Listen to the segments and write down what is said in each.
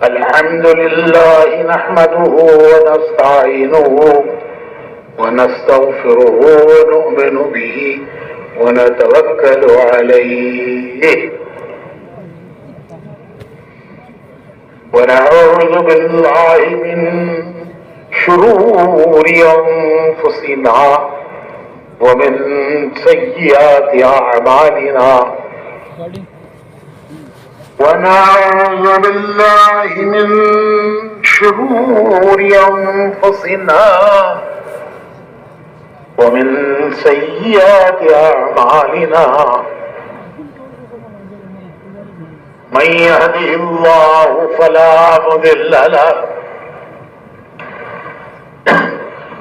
الحمد لله نحمده ونستعينه ونستغفره ونؤمن به ونتوكل عليه ونعوذ بالله من شرور أنفسنا ومن سيئات أعمالنا ونعوذ بالله من شرور أنفسنا ومن سيئات أعمالنا من يهده الله فلا مضل له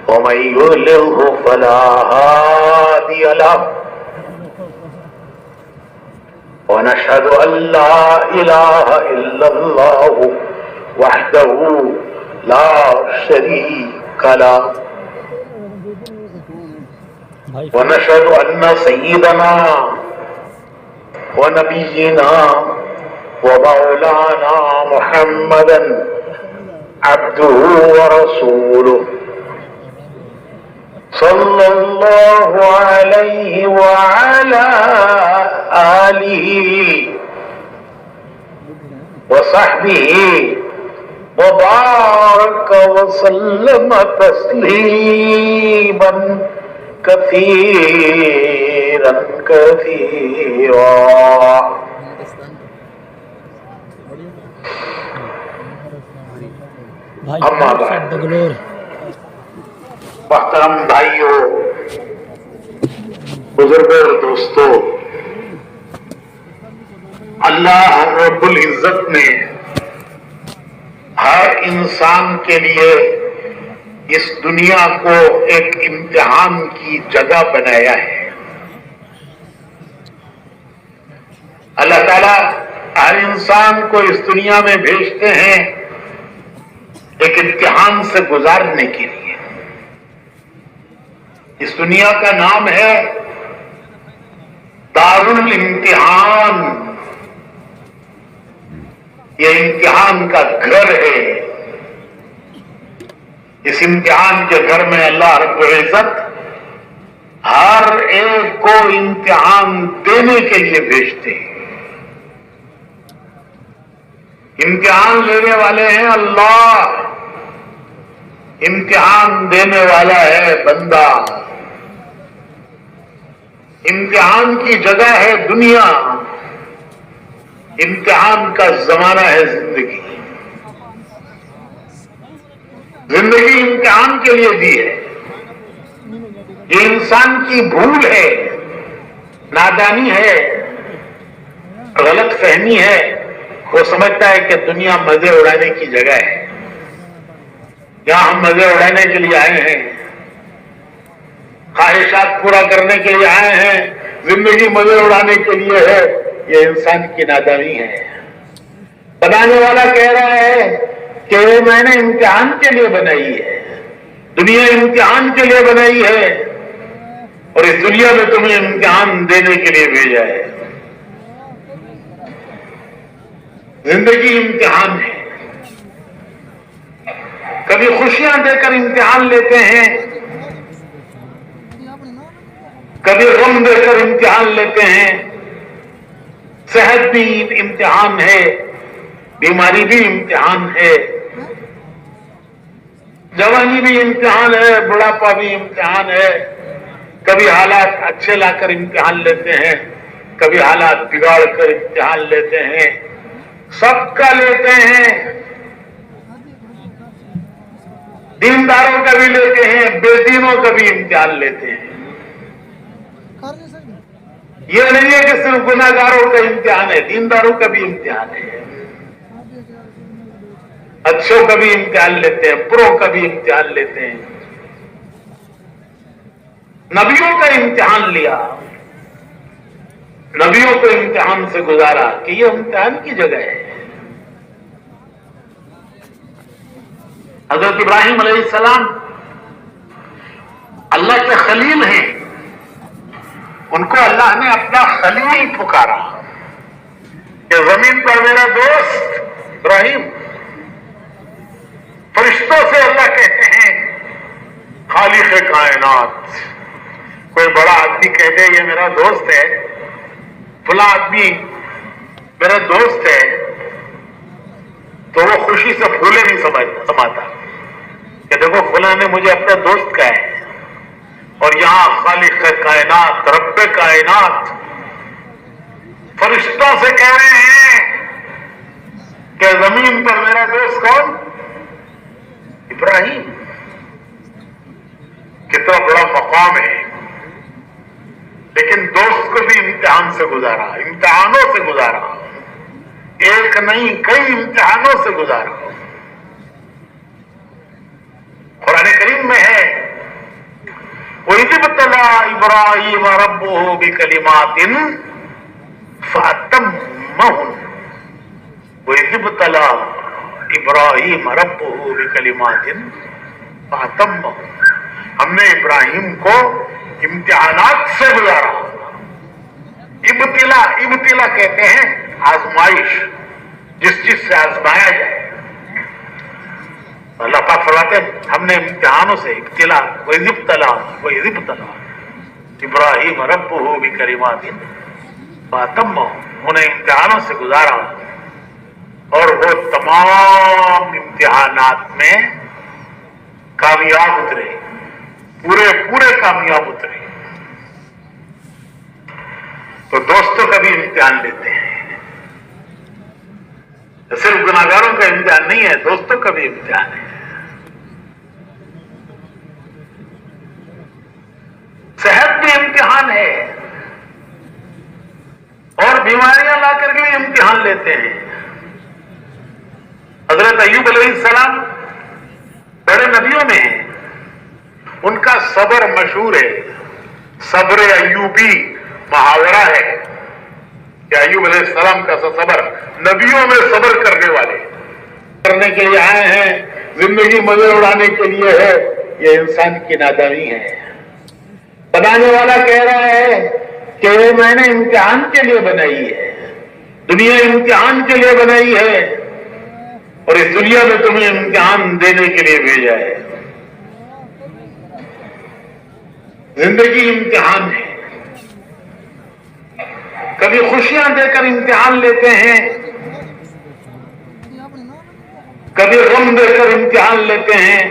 ومن يضلله فلا هادي له ونشهد أن لا إله إلا الله وحده لا شريك له ونشهد أن سيدنا ونبينا ومولانا محمدا عبده ورسوله صلى الله عليه وعلى آله وصحبه وبارك وسلم تسليما كثيرا كثيرا. اما بعد، محترم بھائیوں، بزرگوں اور دوستوں، اللہ رب العزت نے ہر انسان کے لیے اس دنیا کو ایک امتحان کی جگہ بنایا ہے. اللہ تعالیٰ ہر انسان کو اس دنیا میں بھیجتے ہیں ایک امتحان سے گزارنے کے لیے. اس دنیا کا نام ہے دار الامتحان. یہ امتحان کا گھر ہے. اس امتحان کے گھر میں اللہ رب العزت ہر ایک کو امتحان دینے کے لیے بھیجتے ہیں. امتحان لینے والے ہیں اللہ، امتحان دینے والا ہے بندہ. امتحان کی جگہ ہے دنیا، امتحان کا زمانہ ہے زندگی. زندگی امتحان کے لیے دی ہے. یہ انسان کی بھول ہے، نادانی ہے، غلط فہمی ہے. وہ سمجھتا ہے کہ دنیا مزے اڑانے کی جگہ ہے. یہاں ہم مزے اڑانے کے لیے آئے ہیں، خواہشات پورا کرنے کے لیے آئے ہیں، زندگی مزے اڑانے کے لیے ہے. یہ انسان کی نادانی ہے. بنانے والا کہہ رہا ہے کہ یہ میں نے امتحان کے لیے بنائی ہے. دنیا امتحان کے لیے بنائی ہے اور اس دنیا میں تمہیں امتحان دینے کے لیے بھیجا ہے. زندگی امتحان ہے. کبھی خوشیاں دے کر امتحان لیتے ہیں، کبھی غم دے کر امتحان لیتے ہیں. صحت بھی امتحان ہے، بیماری بھی امتحان ہے، جوانی بھی امتحان ہے، بڑھاپا بھی امتحان ہے. کبھی حالات اچھے لا کر امتحان لیتے ہیں، کبھی حالات بگاڑ کر امتحان لیتے ہیں. سب کا لیتے ہیں. دینداروں کا بھی لیتے ہیں، بے دینوں کا بھی امتحان لیتے ہیں. یہ نہیں ہے کہ صرف گناہگاروں کا امتحان ہے، دینداروں کا بھی امتحان ہے. اچھوں کا بھی امتحان لیتے ہیں، بروں کا بھی امتحان لیتے ہیں. نبیوں کا امتحان لیا، نبیوں کو امتحان سے گزارا کہ یہ امتحان کی جگہ ہے. حضرت ابراہیم علیہ السلام اللہ کے خلیل ہیں. ان کو اللہ نے اپنا خلیل پکارا کہ زمین پر میرا دوست ابراہیم فرشتوں سے اللہ کہتے ہیں خالق کائنات. کوئی بڑا آدمی کہتے یہ میرا دوست ہے, فلاں آدمی میرا دوست ہے, تو وہ خوشی سے پھولے نہیں سماتا کہ دیکھو فلاں نے مجھے اپنا دوست کہا ہے. اور یہاں خالق کائنات, رب کائنات فرشتوں سے کہہ رہے ہیں کہ زمین پر میرا دوست کون؟ ابراہیم. کتنا بڑا مقام ہے, لیکن دوست کو بھی امتحان سے گزارا, امتحانوں سے گزارا, ایک نہیں کئی امتحانوں سے گزارا. قرآن کریم میں ہے وَإِذِ ابْتَلَىٰ إِبْرَاهِيمَ رَبُّهُ بِكَلِمَاتٍ فَأَتَمَّهُنَّ. وَإِذِ ابْتَلَىٰ إِبْرَاهِيمَ رَبُّهُ بِكَلِمَاتٍ فَأَتَمَّهُنَّ. ہم نے ابراہیم کو امتحانات سے گزارا. ابتلا کہتے ہیں آزمائش, جس چیز سے آزمایا جائے. اللہ پاک فرماتے ہیں ہم نے امتحانوں سے, ابتلا وَإِذِ ابْتَلَىٰ إِبْرَاهِيمَ رَبُّهُ بِكَلِمَاتٍ فَأَتَمَّهُنَّ. انہیں امتحانوں سے گزارا اور وہ تمام امتحانات میں کامیاب اترے, پورے کامیاب اترے. تو دوستوں کا بھی امتحان لیتے ہیں, صرف گناہگاروں کا امتحان نہیں ہے, دوستوں کا بھی امتحان ہے. صحت بھی امتحان ہے, اور بیماریاں لا کر کے بھی امتحان لیتے ہیں. حضرت ایوب علیہ السلام بڑے نبیوں میں ہیں, ان کا صبر مشہور ہے. صبر ایوبی محاورہ ہے کہ ایوب علیہ السلام کا صبر, نبیوں میں صبر کرنے والے کرنے کے لیے آئے ہیں, زندگی مزے اڑانے کے لیے ہے. یہ انسان کی نادانی ہے. بنانے والا کہہ رہا ہے کہ میں نے امتحان کے لیے بنائی ہے, دنیا امتحان کے لیے بنائی ہے, اور اس دنیا میں تمہیں امتحان دینے کے لیے بھیجا ہے. زندگی امتحان ہے. کبھی خوشیاں دے کر امتحان لیتے ہیں, کبھی غم دے کر امتحان لیتے ہیں.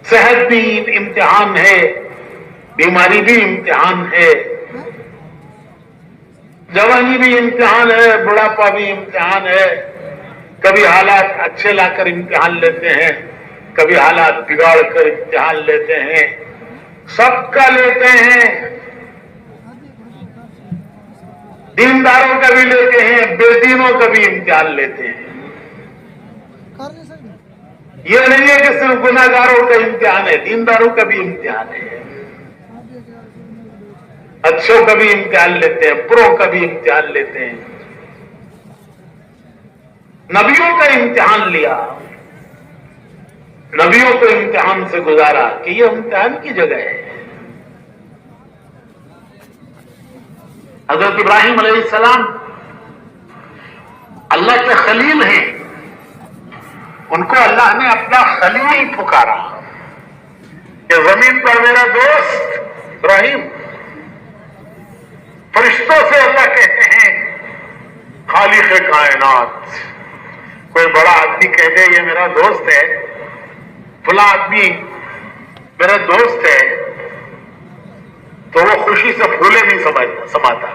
صحت بھی امتحان ہے, بیماری بھی امتحان ہے, جوانی بھی امتحان ہے, بڑھاپا بھی امتحان ہے. کبھی حالات اچھے لا کر امتحان لیتے ہیں, کبھی حالات بگاڑ کر امتحان لیتے ہیں. سب کا لیتے ہیں. دینداروں کا بھی لیتے ہیں, بے دینوں کا بھی امتحان لیتے ہیں. یہ نہیں ہے کہ صرف گناہگاروں کا امتحان ہے, دینداروں کا بھی امتحان ہے. اچھوں کا بھی امتحان لیتے ہیں, بروں کا بھی امتحان لیتے ہیں. نبیوں کا امتحان لیا, نبیوں کو امتحان سے گزارا کہ یہ امتحان کی جگہ ہے. حضرت ابراہیم علیہ السلام اللہ کے خلیل ہیں, ان کو اللہ نے اپنا خلیل پکارا کہ زمین پر میرا دوست ابراہیم. فرشتوں سے اللہ کہتے ہیں خالق کائنات. کوئی بڑا آدمی کہتے یہ میرا دوست ہے, فلاں آدمی میرا دوست ہے, تو وہ خوشی سے پھولے نہیں سماتا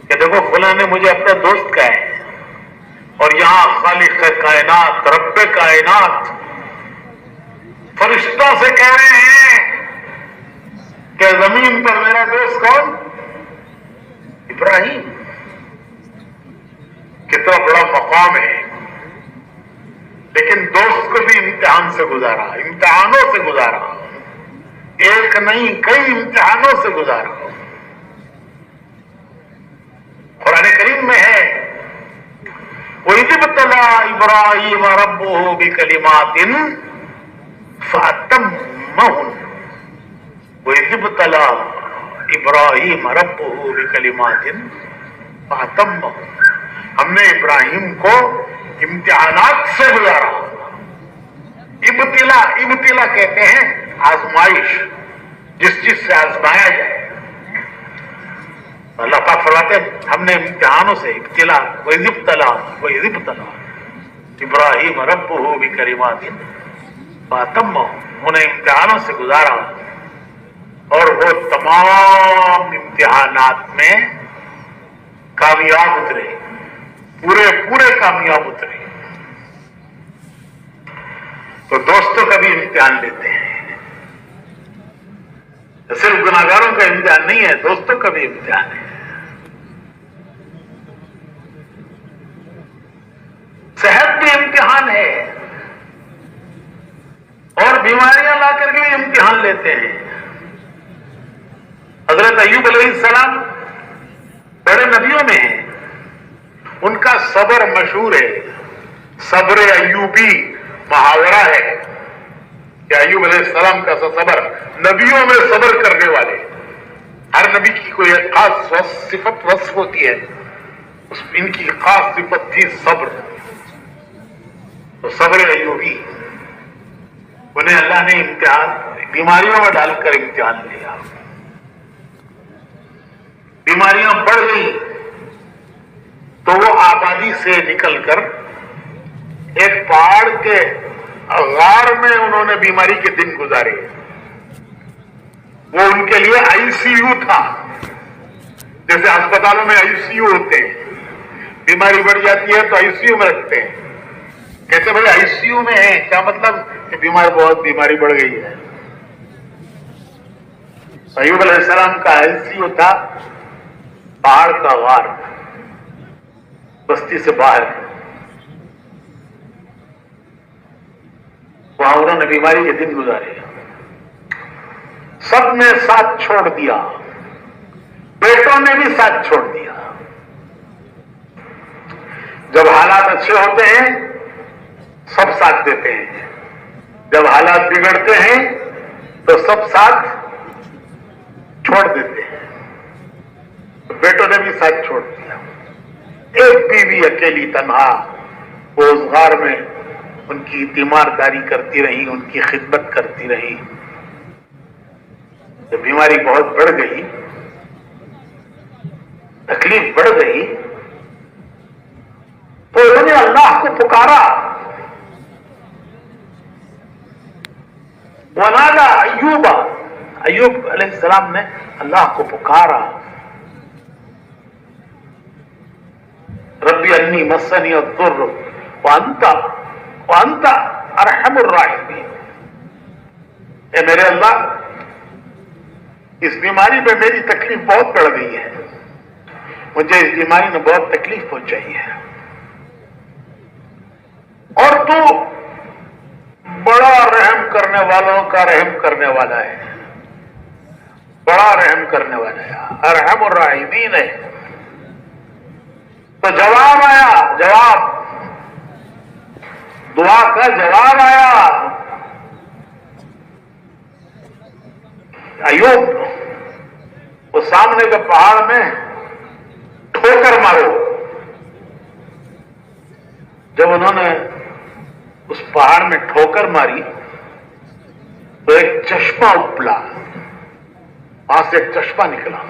کہ دیکھو فلاں نے مجھے اپنا دوست کہا ہے. اور یہاں خالق کائنات, رب کائنات فرشتوں سے کہہ رہے ہیں کہ زمین پر میرا دوست کون؟ ابراہیم. کتنا بڑا مقام ہے, لیکن دوست کو بھی امتحان سے گزارا, امتحانوں سے گزارا, ایک نہیں کئی امتحانوں سے گزارا. قرآن کریم میں ہے وَإِذِ ابْتَلَىٰ إِبْرَاهِيمَ رَبُّهُ بِكَلِمَاتٍ فَأَتَمَّهُنَّ. وَإِذِ ابْتَلَىٰ إِبْرَاهِيمَ رَبُّهُ بِكَلِمَاتٍ فَأَتَمَّهُنَّ. ہم نے ابراہیم کو امتحانات سے گزارا, کیا کہتے ہیں؟ آزمائش، جس چیز سے آزمایا جائے. اللہ پاک فرماتے ہیں ہم نے امتحانوں سے ابتلا وَإِذِ ابْتَلَىٰ ابراہیم ربہ بکلمات فَأَتَمَّهُنْ، انہیں امتحانوں سے گزارا اور وہ تمام امتحانات میں کامیاب اترے، پورے کامیاب اترے. تو دوستوں کا بھی امتحان لیتے ہیں، صرف گناہگاروں کا امتحان نہیں ہے، دوستوں کا بھی امتحان ہے. صحت بھی امتحان ہے اور بیماریاں لا کر کے بھی امتحان لیتے ہیں. حضرت ایوب علیہ السلام بڑے نبیوں میں ہیں، ان کا صبر مشہور ہے، صبر ایوبی محاورہ ہے کہ ایوب علیہ السلام کا صبر، نبیوں میں صبر کرنے والے، ہر نبی کی کوئی ایک خاص صفت وصف ہوتی ہے، ان کی خاص صفت تھی صبر. تو صبر ایوبی، انہیں اللہ نے امتحان بیماریوں میں ڈال کر امتحان لیا. بیماریاں بڑھ گئی تو وہ آبادی سے نکل کر ایک پہاڑ کے غار میں انہوں نے بیماری کے دن گزارے. وہ ان کے لیے آئی سی یو تھا، جیسے اسپتالوں میں آئی سی یو ہوتے ہیں، بیماری بڑھ جاتی ہے تو آئی سی یو میں رکھتے ہیں. کہتے بھائی آئی سی یو میں ہے، کیا مطلب کہ بہت بیماری بڑھ گئی ہے. ایوب علیہ السلام کا آئی سی یو تھا پہاڑ کا غار، بستی سے باہر. وہاں انہوں نے بیماری کے دن گزارے. سب نے ساتھ چھوڑ دیا، بیٹوں نے بھی ساتھ چھوڑ دیا. جب حالات اچھے ہوتے ہیں سب ساتھ دیتے ہیں، جب حالات بگڑتے ہیں تو سب ساتھ چھوڑ دیتے ہیں. بیٹوں نے بھی ساتھ چھوڑ دیا. ایک بیوی اکیلی تنہا وہ اس غار میں ان کی تیمارداری کرتی رہی، ان کی خدمت کرتی رہی. جب بیماری بہت بڑھ گئی، تکلیف بڑھ گئی، تو انہوں نے اللہ کو پکارا. ونادى ایوب علیہ السلام نے اللہ کو پکارا. ربی انی مسنی الضر وانت ارحم الراحمین. اے میرے اللہ، اس بیماری میں میری تکلیف بہت بڑھ گئی ہے، مجھے اس بیماری میں بہت تکلیف پہنچائی ہے، اور تو بڑا رحم کرنے والوں کا رحم کرنے والا ہے، بڑا رحم کرنے والا ہے، ارحم الراحمین ہے. تو جواب آیا، دعا کا جواب آیا. ایوب، وہ سامنے کے پہاڑ میں ٹھوکر مارو. جب انہوں نے اس پہاڑ میں ٹھوکر ماری تو ایک چشمہ ابلا، وہاں سے ایک چشمہ نکلا.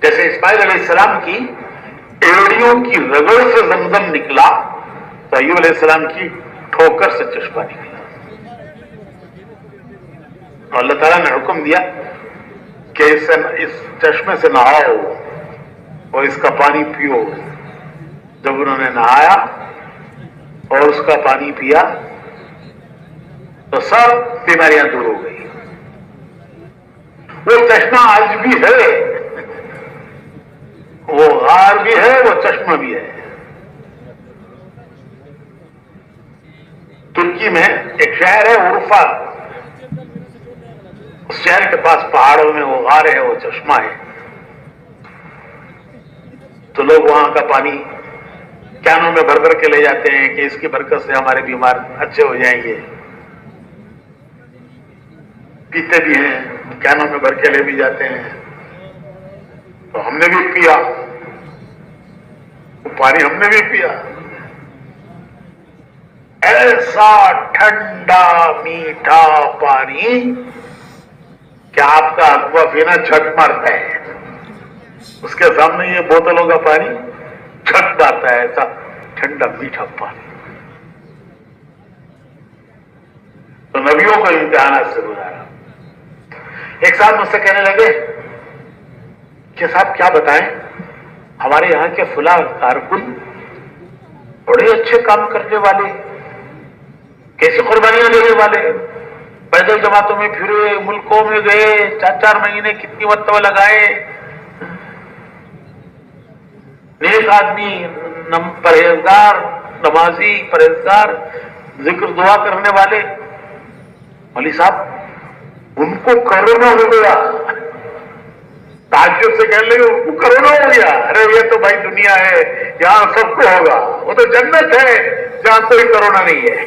جیسے اسماعیل علیہ السلام کی ایڑیوں کی رگڑ سے زمزم نکلا، تو ایوب علیہ السلام کی ٹھوکر سے چشمہ نکلا. اور اللہ تعالیٰ نے حکم دیا کہ اس چشمے سے نہاؤ اور اس کا پانی پیو. جب انہوں نے نہایا اور اس کا پانی پیا تو سب بیماریاں دور ہو گئی. وہ چشمہ آج بھی ہے، وہ غار بھی ہے، وہ چشمہ بھی ہے. ترکی میں ایک شہر ہے عرفہ، اس شہر کے پاس پہاڑوں میں وہ غار ہے، وہ چشمہ ہے. تو لوگ وہاں کا پانی کینوں میں بھر کے لے جاتے ہیں کہ اس کی برکت سے ہمارے بیمار اچھے ہو جائیں گے. پیتے بھی ہیں، کینوں میں بھر کے لے بھی جاتے ہیں. تو ہم نے بھی پیا وہ پانی، ہم نے بھی پیا. ایسا ٹھنڈا میٹھا پانی کہ آپ کا اقوا پینا چھٹ مارتا ہے. اس کے سامنے یہ بوتلوں کا پانی چھٹ مارتا ہے. ایسا ٹھنڈا میٹھا پانی. تو نبیوں کو امتحانات سے گزارا. ایک ساتھ مجھ سے کہنے لگے کہ صاحب کیا بتائیں، ہمارے یہاں کے فلاں کارکن بڑے اچھے کام کرنے والے، کیسی قربانیاں دینے والے، پیدل جماعتوں میں پھرے، ملکوں میں گئے، 4 مہینے کتنی مرتبہ لگائے، نیک آدمی، پرہیزگار، نمازی، پرہیزگار، ذکر دعا کرنے والے. مولوی صاحب ان کو کرونا ہو گیا. تعجب سے کہنے لگے ان کو کرونا ہو گیا. ارے یہ تو بھائی دنیا ہے، یہاں سب کو ہوگا. وہ تو جنت ہے جہاں کوئی کرونا نہیں ہے،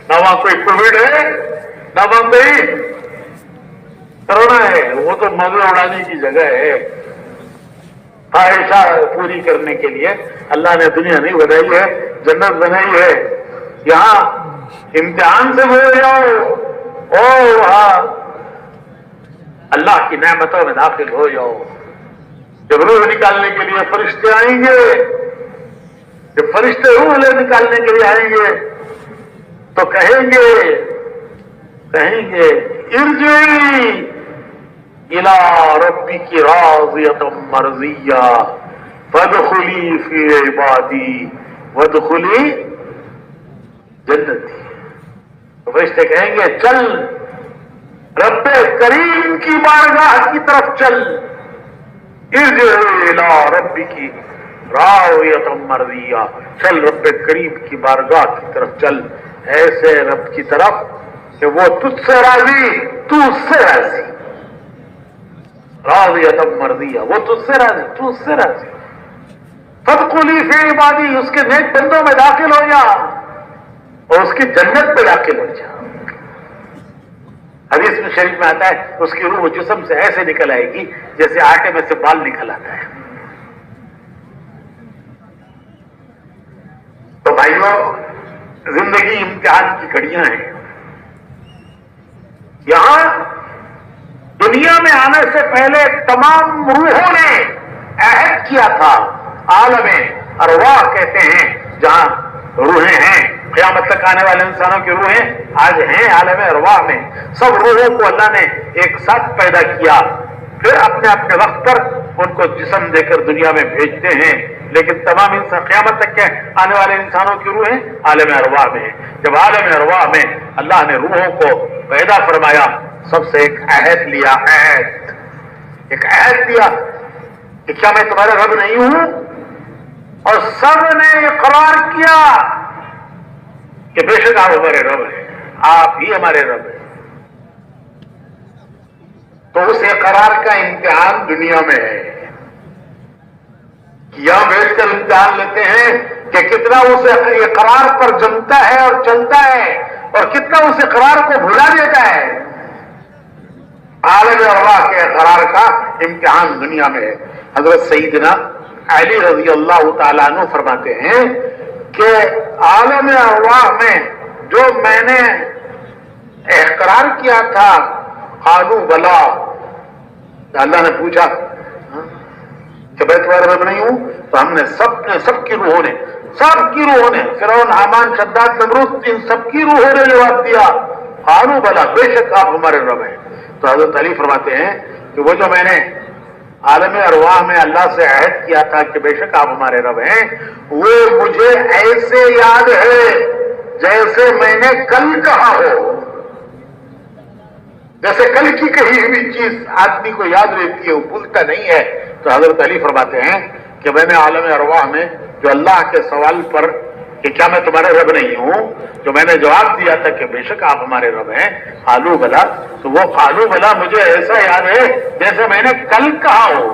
نہ وہاں کوئی کووڈ ہے، نہ وہاں کوئی کرونا ہے. وہ تو مزے اڑانے کی جگہ ہے، خواہشہ پوری کرنے کے لیے اللہ نے دنیا نہیں بنائی ہے، جنت بنائی ہے. یہاں امتحان سے ہو جاؤ اور وہاں اللہ کی نعمتوں میں داخل ہو جاؤ. جب روح نکالنے کے لیے فرشتے آئیں گے، جب فرشتے روح نکالنے کے لیے آئیں گے تو کہیں گے ارجعی الی ربک راضیۃ مرضیہ فادخلی فی عبادی وادخلی جنتی. فرشتے کہیں گے چل رب کریم کی بارگاہ کی طرف چل. ارجعی الی ربک راضیۃ مرضیہ، چل رب کریم کی بارگاہ کی طرف چل، ایسے رب کی طرف کہ وہ تجھ سے راضی، تو اس سے راضی. راضیۃ مرضیہ، وہ تجھ سے راضی، تو اس سے راضی. فادخلی فی عبادی، اس کے نیک بندوں میں داخل ہو جا اور اس کی جنت میں داخل ہو جا. حدیث میں شریف میں آتا ہے اس کی روح جسم سے ایسے نکل آئے گی جیسے آٹے میں سے بال نکل آتا ہے. تو بھائیوں، زندگی امتحان کی گھڑیاں ہیں. یہاں دنیا میں آنے سے پہلے تمام روحوں نے عہد کیا تھا. عالم ارواح کہتے ہیں جہاں روحیں ہیں. قیامت تک آنے والے انسانوں کی روحیں آج ہیں عالم ارواح میں. سب روحوں کو اللہ نے ایک ساتھ پیدا کیا، پھر اپنے اپنے وقت پر ان کو جسم دے کر دنیا میں بھیجتے ہیں. لیکن تمام انسان قیامت تک کے آنے والے انسانوں کی روحیں عالم ارواح میں ہیں. جب عالم ارواح میں اللہ نے روحوں کو پیدا فرمایا، سب سے ایک عہد لیا. ایک عہد دیا کہ کیا میں تمہارا رب نہیں ہوں؟ اور سب نے اقرار کیا کہ بے شک آپ ہمارے رب ہیں، آپ ہی ہمارے رب ہیں. تو اس اقرار کا امتحان دنیا میں ہے. یہاں بیٹھ کر امتحان لیتے ہیں کہ کتنا اس اقرار پر جمتا ہے اور چلتا ہے اور کتنا اس اقرار کو بھلا دیتا ہے. عالم ارواح کے اقرار کا امتحان دنیا میں ہے. حضرت سیدنا علی رضی اللہ تعالیٰ عنہ فرماتے ہیں کہ عالم ارواح میں جو میں نے اقرار کیا تھا، قالوا بلا، اللہ نے پوچھا کہ میں تمہارا رب نہیں ہوں؟ تو ہم نے سب کی روحوں نے فرعون، حامان، شداد، نمرود، ان سب کی روحوں نے جواب دیا قالوا بلا، بے شک آپ ہمارے رب ہیں. تو حضرت علی فرماتے ہیں کہ وہ جو میں نے عالم ارواح میں اللہ سے عہد کیا تھا کہ بے شک آپ ہمارے رب ہیں، وہ مجھے ایسے یاد ہے جیسے میں نے کل کہا ہو. جیسے کل کی کہی ہوئی چیز آدمی کو یاد رہتی ہے، وہ بھولتا نہیں ہے. تو حضرت علی فرماتے ہیں کہ میں نے عالم ارواح میں جو اللہ کے سوال پر کہ کیا میں تمہارے رب نہیں ہوں، جو میں نے جواب دیا تھا کہ بے شک آپ ہمارے رب ہیں، قالوا بلا، تو وہ قالوا بلا مجھے ایسا یاد ہے جیسے میں نے کل کہا ہو.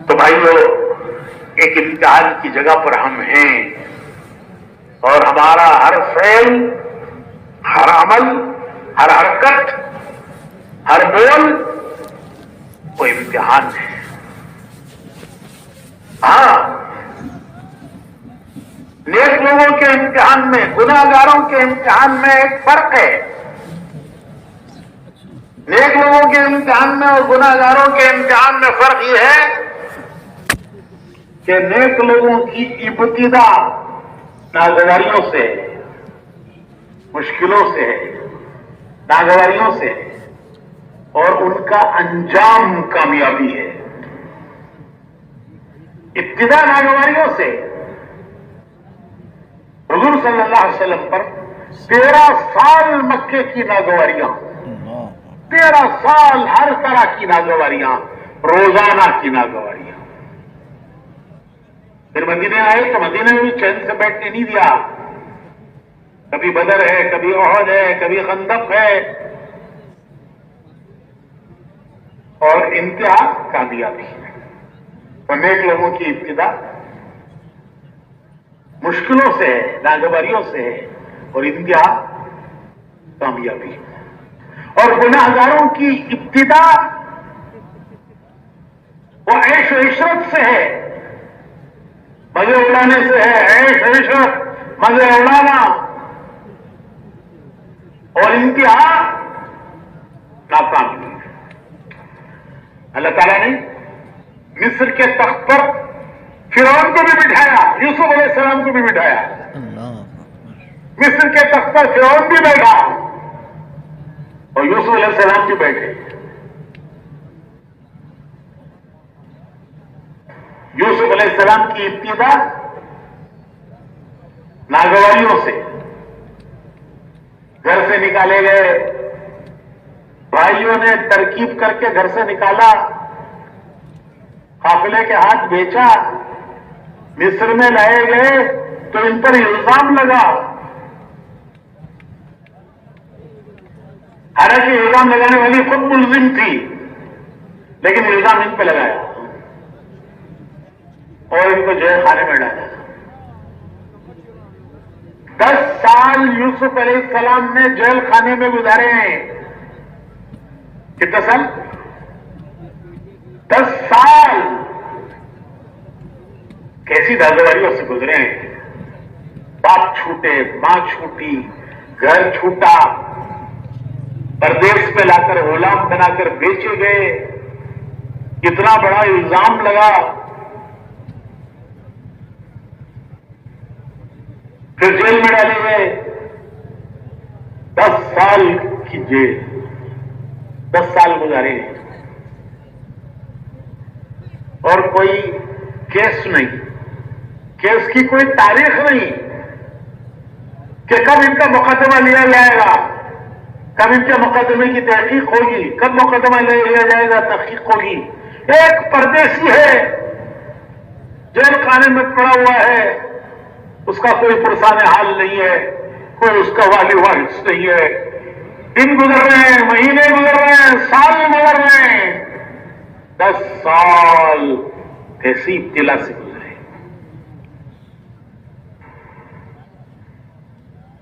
تو بھائیو، ایک امتحان کی جگہ پر ہم ہیں اور ہمارا ہر فعل، ہر عمل، ہر حرکت، ہر بول وہ امتحان ہے. ہاں، نیک لوگوں کے امتحان میں گناہگاروں کے امتحان میں ایک فرق ہے. نیک لوگوں کے امتحان میں اور گناہگاروں کے امتحان میں فرق یہ ہے کہ نیک لوگوں کی ابتدا ناگواریوں سے، مشکلوں سے، ناگواریوں سے، اور ان کا انجام کامیابی ہے. ابتدا ناگواریوں سے. حضور صلی اللہ علیہ وسلم پر 13 سال مکے کی ناگواریاں، 13 سال ہر طرح کی ناگواریاں، روزانہ کی ناگواریاں. پھر مدینے آئے تو مدینے میں بھی چین سے بیٹھنے نہیں دیا. کبھی بدر ہے، کبھی احد ہے، کبھی خندق ہے، اور انتہا کامیابی ہے. اور نیک لوگوں کی ابتدا مشکلوں سے ہے، ناگواریوں سے ہے، اور انتہا کامیابی. اور گناہگاروں کی ابتدا وہ عیش و عشرت سے ہے، مزے اڑانے سے ہے، عیش و عشرت، مزے اڑانا، اور انتہا ناکامی. اللہ تعالیٰ نے مصر کے تخت پر فرعون کو بھی بٹھایا، یوسف علیہ السلام کو بھی بٹھایا. مصر کے تخت پر فرعون بھی بیٹھا اور یوسف علیہ السلام بھی بیٹھے. یوسف علیہ السلام کی ابتدا ناگواریوں سے، گھر سے نکالے گئے، بھائیوں نے ترکیب کر کے گھر سے نکالا، قافلے کے ہاتھ بیچا، مصر میں لائے گئے تو ان پر الزام لگا. حالانکہ الزام لگانے والی خود ملزم تھی، لیکن الزام ان پہ لگایا اور ان کو جیل خانے میں ڈالا. 10 سال یوسف علیہ السلام نے جیل خانے میں گزارے ہیں. کتنا سال؟ 10 سال. کیسی ناگواریوں سے گزرے ہیں. باپ چھوٹے، ماں چھوٹی، گھر چھوٹا، پردیس میں لا کر غلام بنا کر بیچے گئے، کتنا بڑا الزام لگا، پھر جیل میں ڈالے گئے. 10 سال کی جیل، 10 سال گزارے، اور کوئی کیس نہیں، کیس کی کوئی تاریخ نہیں کہ کب ان کا مقدمہ لیا جائے گا، کب ان کے مقدمے کی تحقیق ہوگی، کب مقدمہ لیا جائے گا، تحقیق ہوگی. ایک پردیسی ہے، جیل خانے میں پڑا ہوا ہے، اس کا کوئی پرسان حال نہیں ہے، کوئی اس کا والی وارث نہیں ہے. دن گزر رہے ہیں، مہینے گزر رہے ہیں، سال گزر رہے ہیں. 10 سال ایسی ابتلا سے گزرے.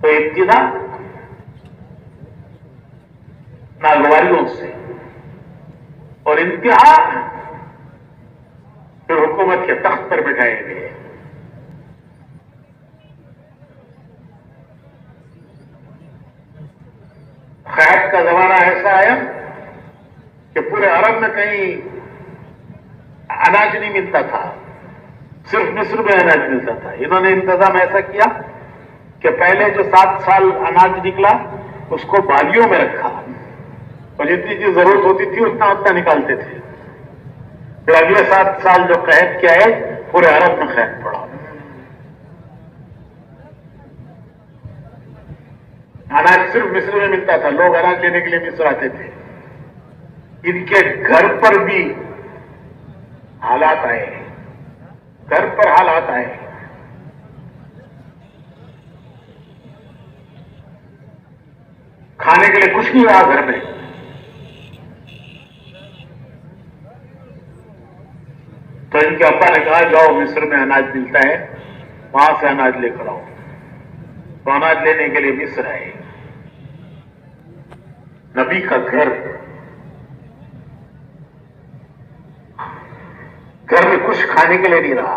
تو ابتدا ناگواریوں سے اور انتہا پھر حکومت کے تخت پر بٹھائے گئے. خیات کا زمانہ ایسا آیا کہ پورے عرب میں کہیں اناج نہیں ملتا تھا، صرف مصر میں اناج ملتا تھا. انہوں نے انتظام ایسا کیا کہ پہلے جو 7 سال اناج نکلا اس کو بالیوں میں رکھا، اور جتنی چیز ضرورت ہوتی تھی اتنا نکالتے تھے. پھر اگلے 7 سال جو قحط کیا ہے، پورے عرب میں قحط پڑا. اناج صرف مصر میں ملتا تھا، لوگ اناج لینے کے لیے مصر آتے تھے. ان کے گھر پر بھی حالات آئے، گھر پر حالات آئے. کھانے کے لیے کچھ نہیں رہا گھر میں. تو ان کے ابا نے کہا جاؤ مصر میں اناج ملتا ہے، وہاں سے اناج لے کر آؤ. تو اناج لینے کے لیے مصر آئے. نبی کا گھر میں کچھ کھانے کے لیے نہیں رہا.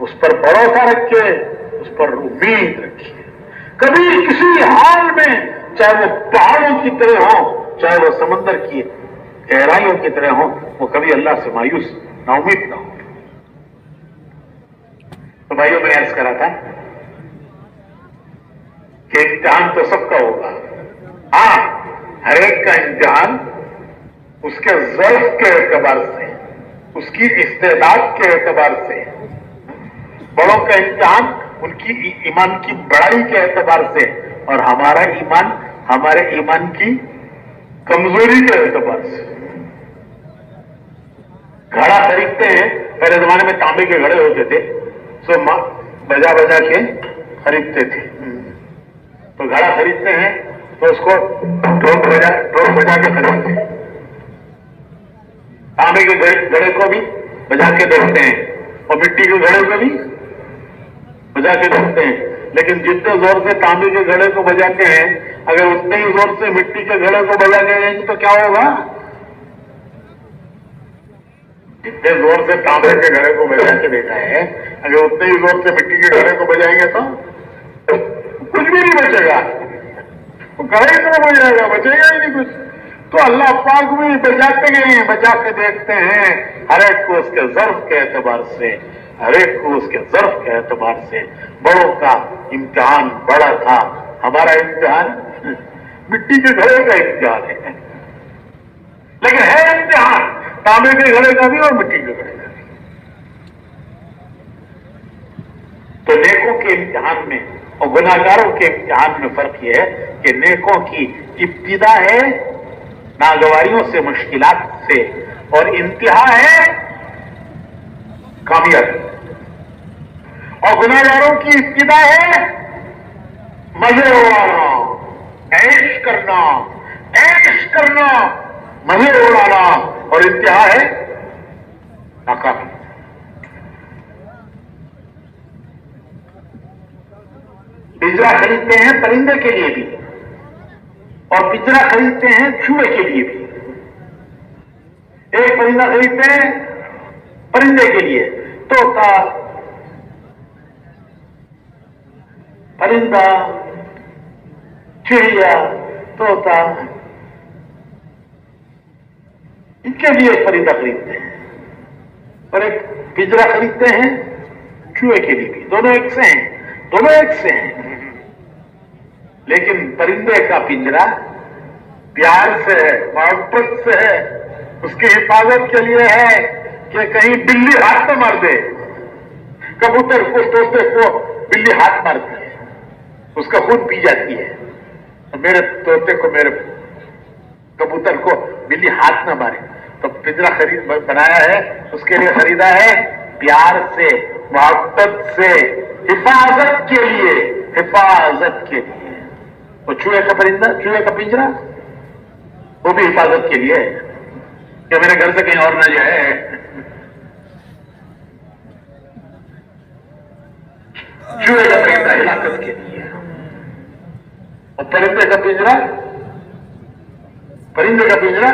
اس پر بھروسہ رکھیے، اس پر امید رکھیے. کبھی کسی حال میں، چاہے وہ پہاڑوں کی طرح ہوں، چاہے وہ سمندر کی گہرائیوں کی طرح ہوں، وہ کبھی اللہ سے مایوس نا امید نہ ہو. تو بھائیوں، میں عرض کرا تھا کہ امتحان تو سب کا ہوگا. ہاں، ہر ایک کا امتحان اس کے ظرف کے اعتبار سے، اس کی استعداد کے اعتبار سے. بڑوں کا امتحان ان کی ایمان کی بڑائی کے اعتبار سے، اور ہمارا ایمان ہمارے ایمان کی کمزوری کے اعتبار سے. گھڑا خریدتے ہیں، پہلے زمانے میں تانبے کے گھڑے ہوتے تھے، سو بجا بجا کے خریدتے تھے. تو گھڑا خریدتے ہیں تو اس کو ڈھول بجا کے خریدتے ہیں. تانبے کے گھڑے کو بھی بجا کے دیکھتے ہیں، اور مٹی کے گھڑے کو بھی بجا کے دیکھتے ہیں. لیکن جتنے زور سے تانبے کے گھڑے کو بجاتے ہیں، اگر اتنے ہی زور سے مٹی کے گھڑے کو بجا کے دیں گے تو کیا ہوگا؟ جتنے زور سے تانبے کے گھڑے کو بجا کے دیکھا ہے، اگر اتنے ہی زور سے مٹی کے گھڑے کو بجائیں گے تو کچھ بھی نہیں بچے گا. وہ گھڑے ہی تو بج جائے گا، بچے گا ہی نہیں کچھ. تو اللہ پاک بھی بجاتے گئے، بجا کے دیکھتے ہیں، ہر ایک کو اس کے ظرف کے اعتبار سے، ہر ایک کو اس کے ظرف کے اعتبار سے. بڑوں کا امتحان بڑا تھا، ہمارا امتحان مٹی کے گھڑے کا امتحان ہے. لیکن ہے امتحان تانبے کے گھڑے کا بھی اور مٹی کے گھڑے کا بھی. تو نیکوں کے امتحان میں اور گناہگاروں کے امتحان میں فرق یہ ہے کہ نیکوں کی ابتدا ہے ناگواریوں سے، مشکلات سے، اور انتہا ہے کامیابی. اور گناہگاروں کی ابتدا ہے مزے اڑانا، عیش کرنا، عیش کرنا، مزے اڑانا، اور انتہا ہے ناکامی. پنجرا خریدتے ہیں پرندے کے لیے بھی، اور پنجرا خریدتے ہیں چوہے کے لیے بھی. ایک پرندہ خریدتے ہیں پرندے کے لیے، طوطا، پرندہ، چڑیا، طوطا، ان کے لیے ایک پرندہ خریدتے ہیں، اور ایک پنجرا خریدتے ہیں چوہے کے لیے بھی. دونوں ایک سے ہیں، دونوں ایک سے ہیں. لیکن پرندے کا پنجرا پیار سے ہے، محبت سے ہے، اس کی حفاظت کے لیے ہے کہ کہیں بلی ہاتھ نہ مار دے. کبوتر کو، طوطے کو بلی ہاتھ مارتی ہے، اس کا خون پی جاتی ہے. میرے طوطے کو، میرے کبوتر کو بلی ہاتھ نہ مارے. تو پنجرا بنایا ہے، اس کے لیے خریدا ہے پیار سے، محبت سے، حفاظت کے لیے، حفاظت کے لیے. وہ چوہے کا پرندہ، چوہے کا پنجرا، وہ بھی حفاظت کے لیے ہے کہ میرے گھر سے کہیں اور نہ جائے. چوہے کا پرندہ ہلاکت کے لیے، اور پرندے کا پنجرا، پرندے کا پنجرا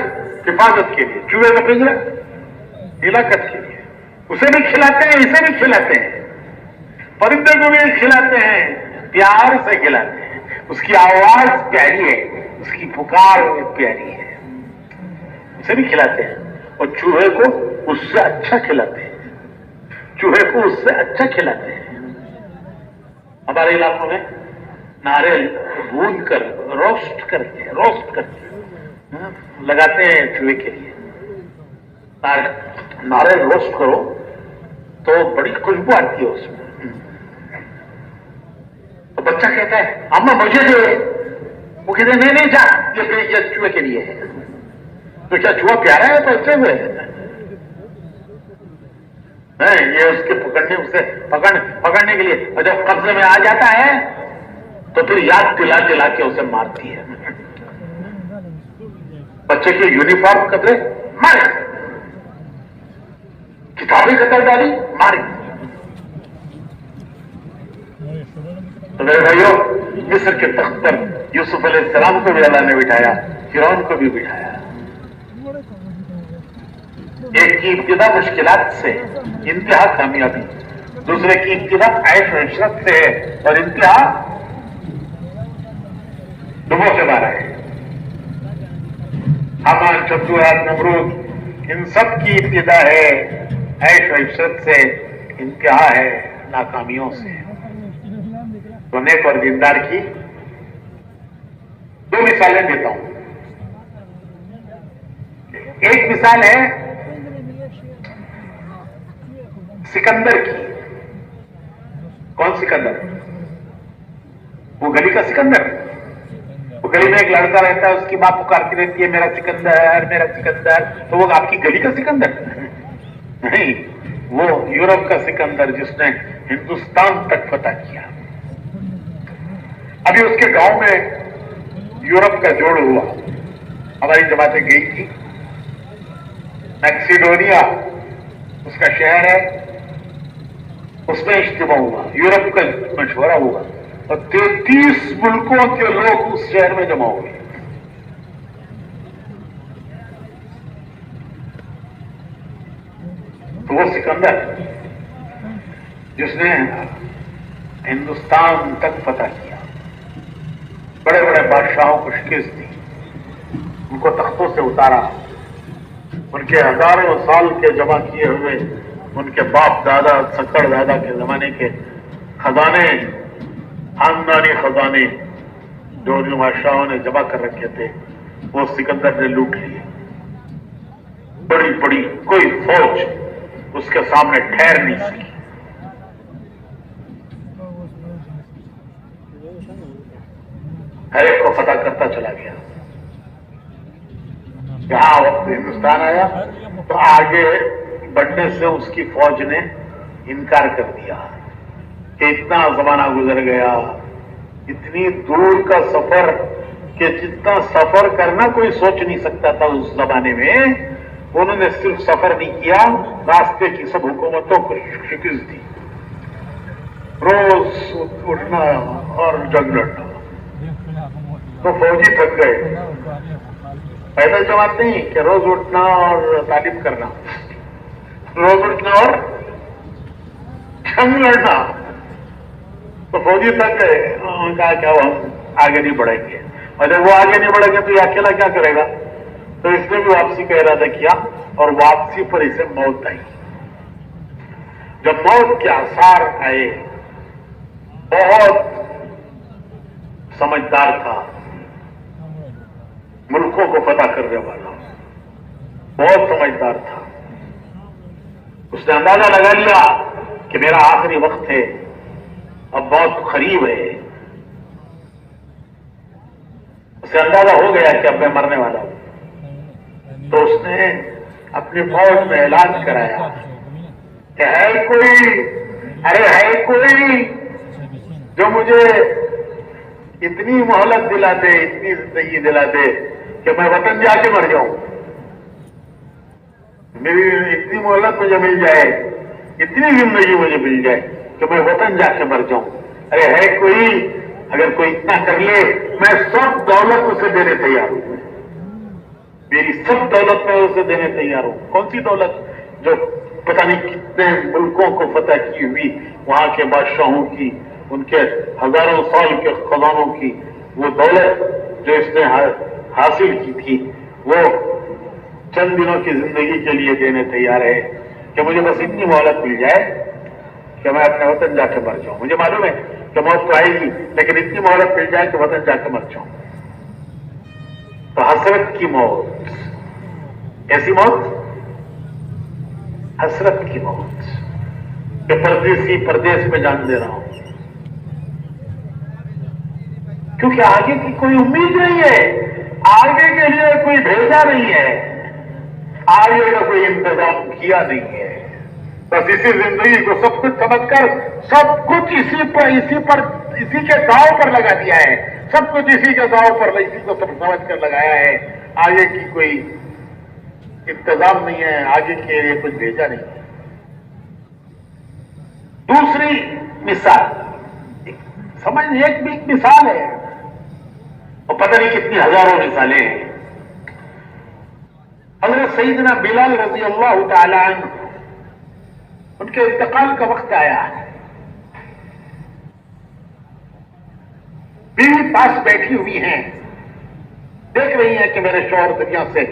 حفاظت کے لیے، چوہے کا پنجرا ہلاکت کے لیے. اسے بھی کھلاتے ہیں، اسے بھی کھلاتے ہیں، پرندے کو بھی کھلاتے ہیں، پیار سے کھلاتے ہیں. اس کی آواز پیاری ہے، اس کی پکار پیاری ہے، اسے بھی کھلاتے ہیں. اور چوہے کو اس سے اچھا کھلاتے ہیں، چوہے کو اس سے اچھا کھلاتے ہیں. ہمارے علاقوں میں ناریل بھون کر روسٹ کر کے لگاتے ہیں چوہے کے لیے. ناریل روسٹ کرو تو بڑی خوشبو آتی ہے اس میں. تو بچہ کہتا ہے اما مجھے دے، وہ کہتے ہیں نہیں جا، یہ چوہے کے لیے ہے. تو کیا چوہا پیارا ہے تو اچھے ہوئے یہ اس کے پکڑنے کے لیے. اور جب قبضے میں آ جاتا ہے تو پھر یاد دلا کے اسے مارتی ہے. بچے کی یونیفارم قطرے مارے، کتابیں قطر ڈالی ماری. تو میرے بھائیوں، مصر کے تخت پر یوسف علیہ السلام کو بھی اللہ نے بٹھایا، فرعون کو بھی بٹھایا. ایک کی ابتدا مشکلات سے، انتہا کامیابی. دوسرے کی ابتدا عیش و عشرت سے ہے اور انتہا ڈبو سے مارا ہے. حامان، شمشاد، نمرود، ان سب کی ابتدا ہے عیش و عشرت سے، انتہا ہے ناکامیوں سے. تو نیک اور دیندار کی دو مثالیں دیتا ہوں. ایک مثال ہے سکندر کی. کون سکندر؟ وہ گلی کا سکندر. وہ گلی میں ایک لڑکا رہتا ہے، اس کی ماں پکارتی رہتی ہے میرا سکندر میرا سکندر. تو وہ آپ کی گلی کا سکندر نہیں، وہ یورپ کا سکندر جس نے ہندوستان تک فتح کیا. ابھی اس کے گاؤں میں یورپ کا جوڑ ہوا. ہماری جماعتیں گئی تھی. میکسیڈونیا اس کا شہر ہے، اس میں اجتماع ہوا، یورپ کا مشورہ ہوا اور 33 ملکوں کے لوگ اس شہر میں جمع ہوئے. تو وہ سکندر جس نے ہندوستان تک فتح کیا، بڑے بڑے بادشاہوں کو شکست دی، ان کو تختوں سے اتارا، ان کے ہزاروں سال کے جمع کیے ہوئے ان کے باپ دادا سکڑ دادا کے زمانے کے خزانے، خاندانی خزانے جو ان بادشاہوں نے جمع کر رکھے تھے، وہ سکندر نے لوٹ لیے. بڑی بڑی کوئی فوج اس کے سامنے ٹھہر نہیں سکی. ہر ایک کو فتح کرتا چلا گیا. جہاں وقت ہندوستان آیا تو آگے بڑھنے سے اس کی فوج نے انکار کر دیا کہ اتنا زمانہ گزر گیا، اتنی دور کا سفر کہ جتنا سفر کرنا کوئی سوچ نہیں سکتا تھا اس زمانے میں. انہوں نے صرف سفر نہیں کیا، راستے کی سب حکومتوں کو شکست دی. روز اٹھنا اور جنگ لڑنا. تو فوجی تھک گئے. پیدل جماعت نہیں کہ روز اٹھنا اور تعلیم کرنا، روز اٹھنا اور جنگ لڑنا. تو فوجی تھک گئے. انہوں نے کہا کہ ہم آگے نہیں بڑھیں گے. اور جب وہ آگے نہیں بڑھیں گے تو یہ اکیلا کیا کرے گا؟ تو اس نے بھی واپسی کا ارادہ کیا اور واپسی پر اسے موت آئی. جب موت کے آثار آئے، بہت سمجھدار تھا، ملکوں کو فتح کرنے والا، بہت سمجھدار تھا. اس نے اندازہ لگا لیا کہ میرا آخری وقت ہے، اب بہت قریب ہے. اسے اندازہ ہو گیا کہ اب میں مرنے والا ہوں. تو اس نے اپنی فوج میں اعلان کرایا کہ ہے کوئی، ارے ہے کوئی جو مجھے اتنی مہلت دلا دے، اتنی زندگی دلا دے کہ میں وطن جا کے مر جاؤں. میری اتنی مہلت مجھے مل جائے، اتنی زندگی مجھے مل جائے کہ میں وطن جا کے مر جاؤں. ارے ہے کوئی، اگر کوئی اتنا کر لے میں سب دولت اسے دینے تیار ہوں. میری سب دولت میں اسے دینے تیار ہوں. کون سی دولت؟ جو پتہ نہیں کتنے ملکوں کو فتح کی ہوئی، وہاں کے بادشاہوں کی، ان کے ہزاروں سال کے خزانوں کی وہ دولت جو اس نے حاصل کی تھی، وہ چند دنوں کی زندگی کے لیے دینے تیار ہے کہ مجھے بس اتنی مہلت مل جائے کہ میں اپنے وطن جا کے مر جاؤں. مجھے معلوم ہے کہ موت تو آئے گی، لیکن اتنی مہلت مل جائے کہ وطن جا کے مر جاؤں. تو حسرت کی موت، ایسی موت، حسرت کی موت کہ پردیسی پردیس میں جان دے رہا ہوں، کیونکہ آگے کی کوئی امید نہیں ہے، آگے کے لیے کوئی بھیجا نہیں ہے، آگے کا کوئی انتظام کیا نہیں ہے. بس اسی زندگی کو سب کچھ سمجھ کر سب کچھ اسی کے داؤ پر لگا دیا ہے. سب کچھ اسی کے داؤ پر، اسی کو سب سمجھ کر لگایا ہے. آگے کی کوئی انتظام نہیں ہے، آگے کے لیے کچھ بھیجا نہیں ہے. دوسری مثال سمجھ، ایک بھی ایک مثال ہے اور پتہ نہیں کتنی ہزاروں مثالیں ہیں. حضرت سیدنا بلال رضی اللہ تعالی عنہ ان کے انتقال کا وقت آیا ہے. بیوی پاس بیٹھی ہوئی ہیں, دیکھ رہی ہیں کہ میرے شوہر دنیا سے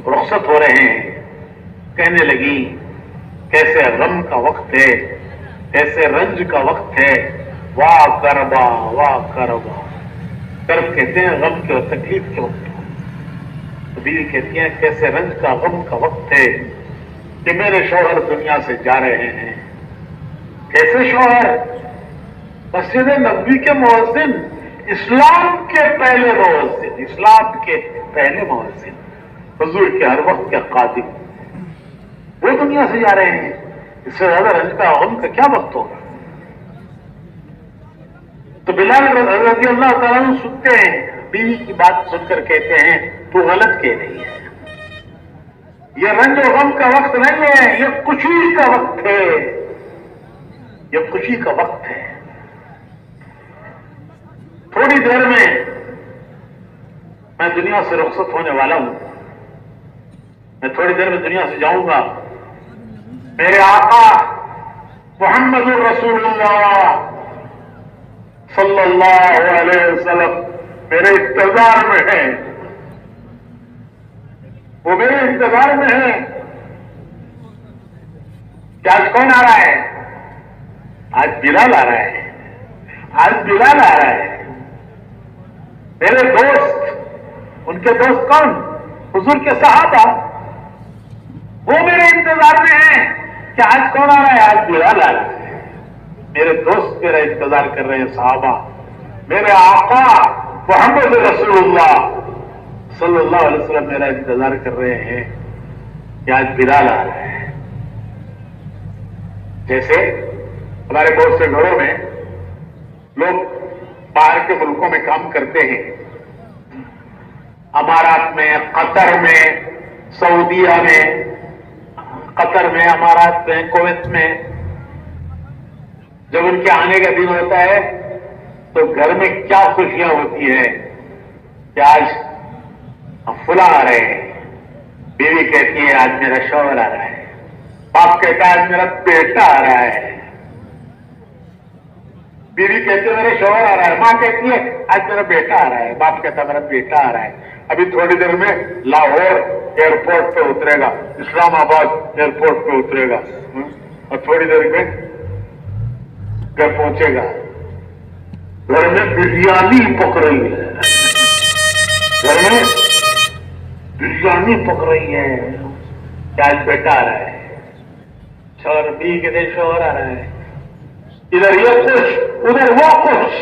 رخصت ہو رہے ہیں. کہنے لگی کیسے غم کا وقت ہے, کیسے رنج کا وقت ہے. واہ کربا واہ کربا. کرب کہتے ہیں غم کے اور تکلیف کے وقت. تو بیوی کہتی ہیں کیسے رنج کا غم کا وقت ہے کہ میرے شوہر دنیا سے جا رہے ہیں. کیسے شوہر؟ مسجد نبوی کے مؤذن, اسلام کے پہلے مؤذن, اسلام کے پہلے مؤذن, حضور کے ہر وقت کے قادم, وہ دنیا سے جا رہے ہیں. اس سے زیادہ رنج کا غم کا کیا وقت ہوگا؟ تو بلال رضی اللہ تعالیٰ عنہ سنتے ہیں, بیوی کی بات سن کر کہتے ہیں تو غلط کہہ رہی ہے. یہ رنج و غم کا وقت نہیں ہے, یہ خوشی کا وقت ہے, یہ خوشی کا وقت ہے. تھوڑی دیر میں دنیا سے رخصت ہونے والا ہوں. میں تھوڑی دیر میں دنیا سے جاؤں گا. میرے آقا محمد الرسول اللہ صلی اللہ علیہ وسلم میرے انتظار میں ہیں. وہ میرے انتظار میں ہیں. کیا آج کون آ رہا ہے؟ آج بلال آ رہا ہے. آج بلال آ رہا ہے. میرے دوست, ان کے دوست کون؟ حضور کے صحابہ. وہ میرے انتظار میں ہیں کہ آج کون آ رہا ہے؟ آج بلال آ رہا ہے. میرے دوست میرا انتظار کر رہے ہیں, صحابہ. میرے آقا محمد رسول اللہ صلی اللہ علیہ وسلم میرا انتظار کر رہے ہیں کہ آج بلال آ رہا ہے. جیسے ہمارے بہت سے گھروں میں لوگ باہر کے ملکوں میں کام کرتے ہیں, امارات میں, قطر میں, سعودیہ میں, قطر میں, امارات میں, کویت میں. جب ان کے آنے کا دن ہوتا ہے تو گھر میں کیا خوشیاں ہوتی ہیں کہ آج فلاں آ رہے ہیں. بیوی کہتی ہے آج میرا شوہر آ رہا ہے. باپ کہتا ہے آج میرا بیٹا آ رہا ہے. بیوی کہتی ہے میرا شوہر آ رہا ہے. ماں کہتی ہے آج میرا بیٹا آ رہا ہے. باپ کہتا ہے میرا بیٹا آ رہا ہے. ابھی تھوڑی دیر میں لاہور ایئرپورٹ پہ اترے گا, اسلام آباد ایئرپورٹ پہ اترے گا, اور تھوڑی دیر میں گھر پہنچے گا. گھر میں بریانی پک رہی ہے. گھر میں بریانی پک رہی ہے کہ آج بیٹا آ رہا ہے. شوہر بیوی کے دن شوہر آ رہا ہے. ادھر یہ خوش, ادھر وہ خوش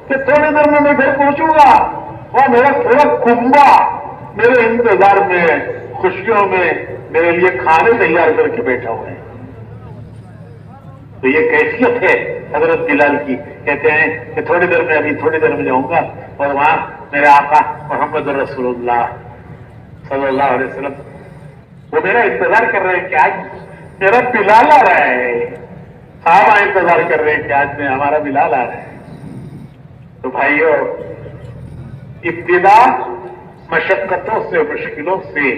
کہ تھوڑی دیر میں گھر پہنچوں گا. وہ میرا پورا کنبا میرے انتظار میں, خوشیوں میں میرے لیے کھانے تیار کر کے بیٹھا ہوا ہے. تو یہ کیفیت ہے حضرت بلال کی. کہتے ہیں کہ تھوڑی دیر میں, ابھی تھوڑی دیر میں جاؤں گا اور وہاں میرے آقا محمد رسول اللہ صلی اللہ علیہ وسلم وہ میرا انتظار کر رہے ہیں کہ آج میرا بلال آ رہا ہے. صحابہ انتظار کر رہے ہیں کہ آج میں ہمارا بلال آ رہا ہے. تو بھائیو, ابتدا مشقتوں سے, مشکلوں سے.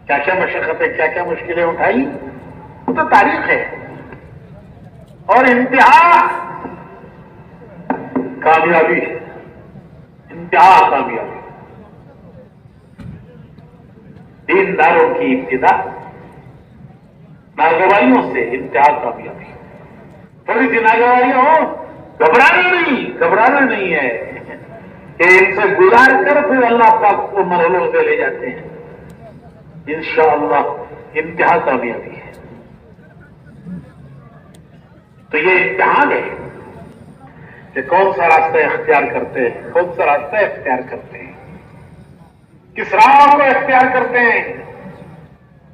کیا کیا مشقتیں, کیا کیا مشکلیں اٹھائی, وہ تو تاریخ ہے. اور انتہا کامیابی ہے, انتہا کامیابی. دینداروں کی ابتدا ناگوائیوں سے, انتہا کامیابی. تھوڑی سی ناگوائیاں ہو, گھبرانا نہیں ہے کہ ان سے گزار کر پھر اللہ پاک کو مرحلوں سے لے جاتے ہیں. انشاءاللہ انتہا کامیابی ہے. تو یہ امتحان ہے کہ کون سا راستہ اختیار کرتے ہیں, کون سا راستہ اختیار کرتے ہیں, کس راہ کو اختیار کرتے ہیں.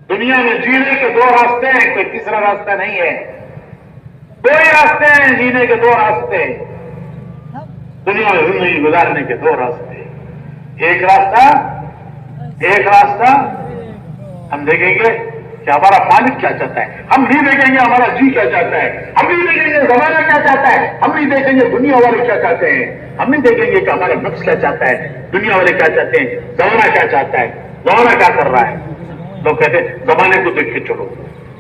دنیا میں جینے کے دو راستے ہیں, کوئی تیسرا راستہ نہیں ہے. دو ہی راستے ہیں جینے کے, دو راستے. دنیا میں زندگی گزارنے کے دو راستے. ایک راستہ ہم دیکھیں گے کہ ہمارا مالک کیا چاہتا ہے, ہم نہیں دیکھیں گے ہمارا جی کیا چاہتا ہے, ہم نہیں دیکھیں گے زمانہ کیا چاہتا ہے, ہم نہیں دیکھیں گے دنیا والے کیا چاہتے ہیں, ہم نہیں دیکھیں گے کہ ہمارا نفس کیا چاہتا ہے, دنیا والے کیا چاہتے ہیں, زمانہ کیا چاہتا ہے, زمانہ کیا کر رہا ہے. لوگ کہتے ہیں زمانے کو دیکھ کے چلو,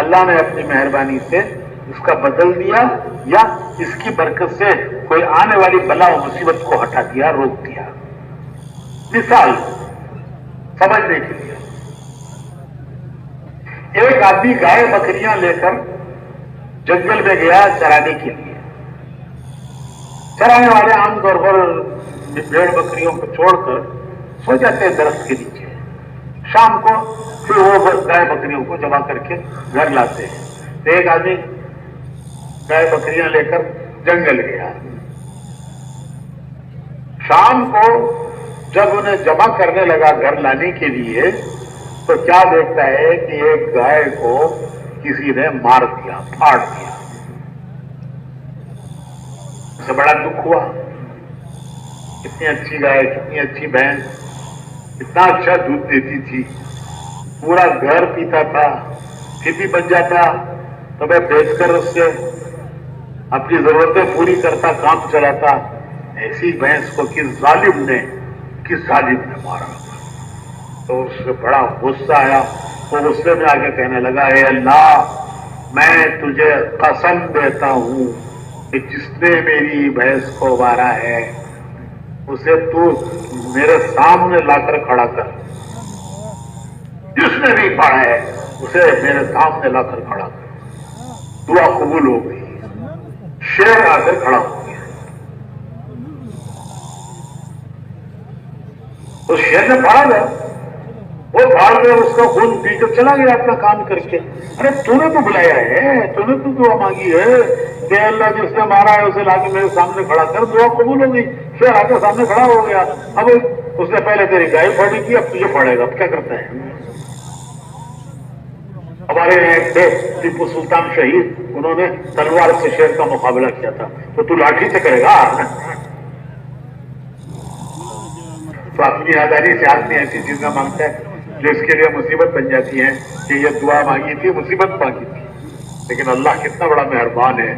اللہ نے اپنی مہربانی سے اس کا بدل دیا یا اس کی برکت سے کوئی آنے والی بلا و مصیبت کو ہٹا دیا، روک دیا. مثال سمجھنے کے لیے، ایک آدمی گائے بکریاں لے کر جنگل میں گیا چرانے کے لیے. چرانے والے عام طور پر بھیڑ بکریوں کو چھوڑ کر سو جاتے ہیں درخت کے نیچے. شام کو پھر وہ گائے بکریوں کو جمع کر کے گھر لاتے ہیں. تو ایک آدمی گائے بکریاں لے کر جنگل گیا. شام کو جب انہیں جمع کرنے لگا گھر لانے کے لیے تو کیا دیکھتا ہے کہ ایک گائے کو کسی نے مار دیا، پھاڑ دیا. اسے بڑا دکھ ہوا. کتنی اچھی گائے، کتنی اچھی بھینس، اتنا اچھا دودھ دیتی تھی، پورا گھر پیتا تھا، کھیتی بچ جاتا تو میں بیچ کر اس سے اپنی ضرورتیں پوری کرتا، کام چلاتا. ایسی بھینس کو کس ظالم نے مارا. تو اس سے بڑا غصہ آیا. وہ غصے میں آگے کہنے لگا، اے اللہ، میں تجھے قسم دیتا ہوں کہ جس نے میری بھینس کو مارا ہے اسے تو میرے سامنے لا کر کھڑا کر. جس نے بھی پڑھا ہے اسے میرے سامنے لا کر کھڑا کر. دعا قبول ہو گئی. شیر آ کر کھڑا ہو گیا. تو شیر نے پڑھا گیا، وہ بھاڑ کر اس کا خون پی کر چلا گیا اپنا کام کر کے. ارے تو نے تو بلایا ہے، تو نے تو دعا مانگی ہے کہ اللہ جس نے مارا ہے اسے لا کے میرے سامنے کھڑا کر. دعا قبول ہو گئی. شیر آ کے سامنے کھڑا ہو گیا. اب اس نے پہلے تیری گائے پھاڑی تھی، اب تجھے پھاڑے گا. اب کیا کرتا ہے؟ ہمارے ایک تھے ٹیپو سلطان شہید، انہوں نے تلوار سے شیر کا مقابلہ کیا تھا. تو لاٹھی سے کرے گا؟ تو اپنی آزادی سے آدمی ایسی چیزیں مانگتا ہے جو اس کے لیے مصیبت بن جاتی ہے کہ یہ دعا مانگی تھی، مصیبت مانگی تھی. لیکن اللہ کتنا بڑا مہربان ہے.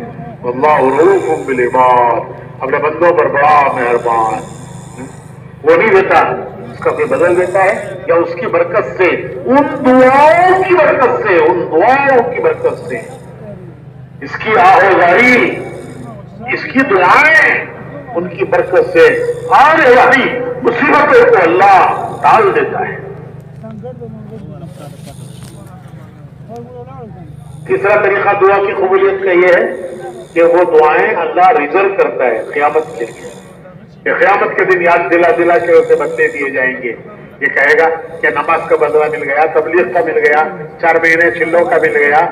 اللہ رؤوف بالعباد، اپنے بندوں پر بڑا مہربان. وہ نہیں دیتا، اس کا کوئی بدل دیتا ہے، یا اس کی برکت سے، ان دعاؤں کی برکت سے، ان دعاؤں کی برکت سے، اس کی آہوزاری، اس کی دعائیں، ان کی برکت سے آنے والی مصیبتوں کو اللہ ٹال دیتا ہے. تیسرا طریقہ دعا کی قبولیت کا یہ ہے کہ وہ دعائیں اللہ ریزرو کرتا ہے قیامت کے لیے. کہ قیامت کے دن یاد دلا دلا کے اسے بدلے دیے جائیں گے. یہ کہے گا کہ نماز کا بدلہ مل گیا، تبلیغ کا مل گیا، 4 مہینے چلوں کا مل گیا.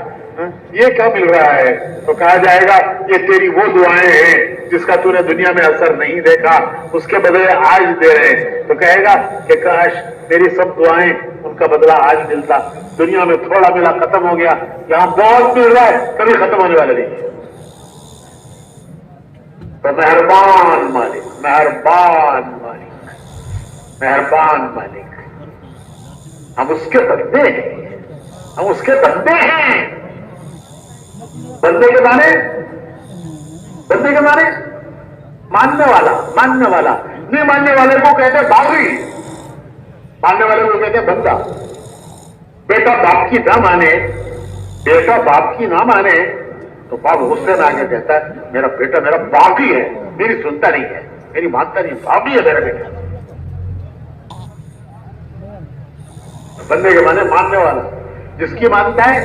یہ کیا مل رہا ہے؟ تو کہا جائے گا یہ تیری وہ دعائیں ہیں جس کا تو نے دنیا میں اثر نہیں دیکھا، اس کے بدلے آج دے رہے ہیں. تو کہے گا کہ کاش میری سب دعائیں ان کا بدلہ آج ملتا. دنیا میں تھوڑا ملا، ختم ہو گیا. یہاں بہت مل رہا ہے، کبھی ختم ہونے والا نہیں. تو مہربان مالک، مہربان مالک، مہربان مالک، ہم اس کے بندے ہیں، ہم اس کے بندے ہیں. بندے کے معنی، بندے کے معنی ماننے والا، ماننے والا. نہیں ماننے والے کو کہتے ہیں باغی، ماننے والے کو کہتے ہیں بندہ. بیٹا باپ کی نہ مانے، بیٹا باپ کی نہ مانے تو باپ غصے میں آگے کہتا ہے میرا بیٹا میرا باپ ہی ہے، میری سنتا نہیں ہے، میری مانتا نہیں، باپ ہی ہے میرا بیٹا. بندے کے معنی ماننے والا، جس کی مانتا ہے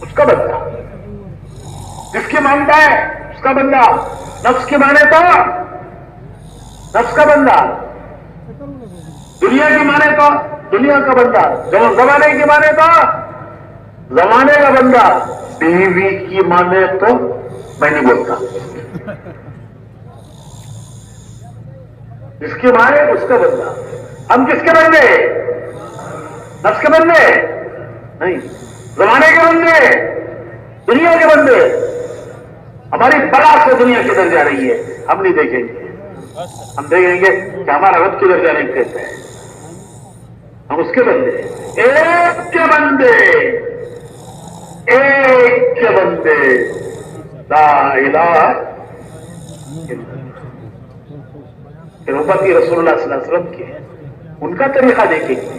اس کا بندہ، جس کی مانتا ہے اس کا بندہ. نفس کی مانے تو نفس کا بندہ، دنیا کی مانے تو دنیا کا بندہ، زمانے کی مانے تو زمانے کا بندہ. بیوی کی مانے تو میں نہیں بولتا، جس کی مانے اس کا بندہ. ہم کس کے بندے؟ نفس کے بندے نہیں، زمانے کے بندے، دنیا کے بندے. ہماری بڑا سے دنیا کدھر جا رہی ہے ہم نہیں دیکھیں گے. ہم دیکھیں گے کہ ہمارا رب کدھر جانے کہتا ہے. ہم اس کے بندے، ایک کے بندے، ایک کے بندے. لا الہ الا اللہ. امتی رسول اللہ صلی اللہ علیہ وسلم کے ان کا طریقہ دیکھیں گے.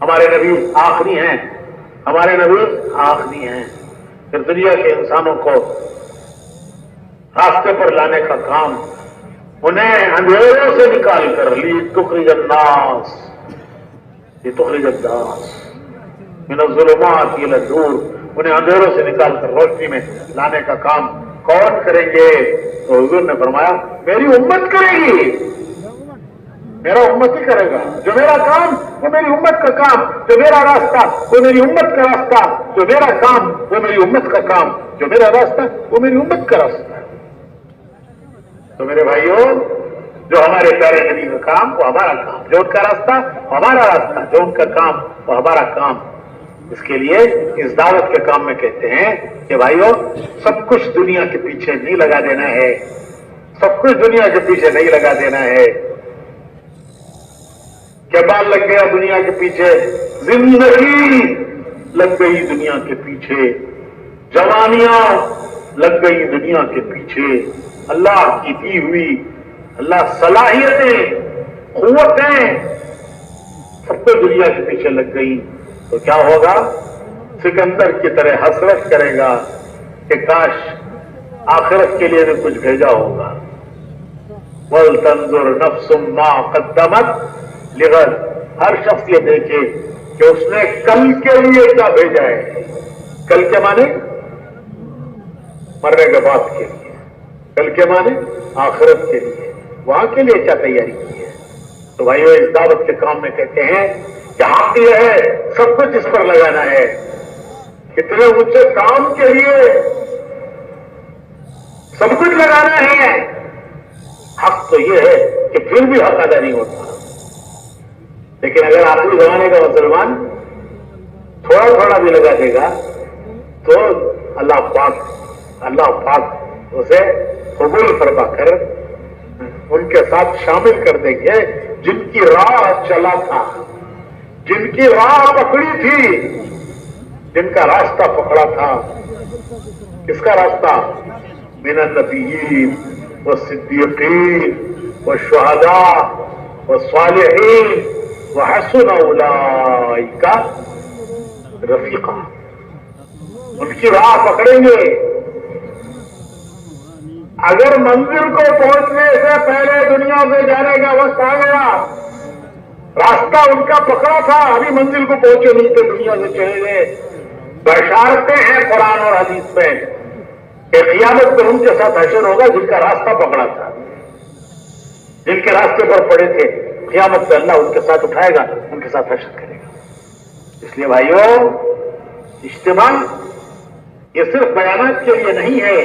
ہمارے نبی آخری ہیں، ہمارے نبی آخری ہیں. پھر دنیا کے انسانوں کو راستے پر لانے کا کام، انہیں اندھیروں سے نکال کر لتخرج الناس من الظلمات الى النور، انہیں اندھیروں سے نکال کر روشنی میں لانے کا کام کون کریں گے؟ تو حضور نے فرمایا میری امت کرے گی، میرا امت ہی کرے گا. جو میرا کام وہ میری امت کا کام، جو میرا راستہ وہ میری امت کا راستہ، جو میرا کام وہ میری امت کا کام، جو میرا راستہ وہ میری امت کا راستہ. تو میرے بھائیوں، جو ہمارے پیارے نبی کا کام وہ ہمارا کام، جو ان کا راستہ وہ ہمارا راستہ، جو ان کا کام وہ ہمارا کام. اس کے لیے اس دعوت کے کام میں کہتے ہیں کہ بھائیوں، سب کچھ دنیا کے پیچھے نہیں لگا دینا ہے، سب کچھ دنیا کے پیچھے نہیں لگا دینا ہے. کیا بال لگ گیا دنیا کے پیچھے، زندگی لگ گئی دنیا کے پیچھے، جوانیاں لگ گئی دنیا کے پیچھے، اللہ کی دی ہوئی اللہ صلاحیتیں، قوتیں سب کو دنیا کے پیچھے لگ گئی. تو کیا ہوگا؟ سکندر کی طرح حسرت کرے گا کہ کاش آخرت کے لیے بھی کچھ بھیجا ہوگا. وَلْتَنْظُرْ نَفْسٌ مَا قَدَّمَتْ لِغَدٍ، ہر شخص یہ دیکھے کہ اس نے کل کے لیے کیا بھیجا ہے. کل کے معنی مرنے کے بعد کے لیے، کل کے معنی آخرت کے لیے، وہاں کے لیے کیا تیاری کی ہے. تو بھائیو، اس دعوت کے کام میں کہتے ہیں کہ حق یہ ہے سب کچھ اس پر لگانا ہے. کتنے اونچے کام کے لیے سب کچھ لگانا ہے. حق تو یہ ہے کہ پھر بھی حق ادا نہیں ہوتا. لیکن اگر آخری زمانے کا مسلمان تھوڑا تھوڑا بھی لگا دے گا تو اللہ پاک اسے قبول فرما کر ان کے ساتھ شامل کر دیں گے جن کی راہ چلا تھا، جن کی راہ پکڑی تھی، جن کا راستہ پکڑا تھا. کس کا راستہ؟ من النبیین والصدیقین والشہداء والصالحین وحسن اولئک رفیقا. ان کی راہ پکڑیں گے. اگر منزل کو پہنچنے سے پہلے دنیا سے جانے کا وقت آ گیا، راستہ ان کا پکڑا تھا، ابھی منزل کو پہنچے نہیں تھے، دنیا سے چلے گئے. بشارتیں ہیں قرآن اور حدیث میں کہ قیامت میں ان کے ساتھ حشر ہوگا جن کا راستہ پکڑا تھا، جن کے راستے پر پڑے تھے. قیامت میں اللہ ان کے ساتھ اٹھائے گا، ان کے ساتھ حشر کرے گا. اس لیے بھائیوں، اجتماع یہ صرف بیانات کے لیے نہیں ہے،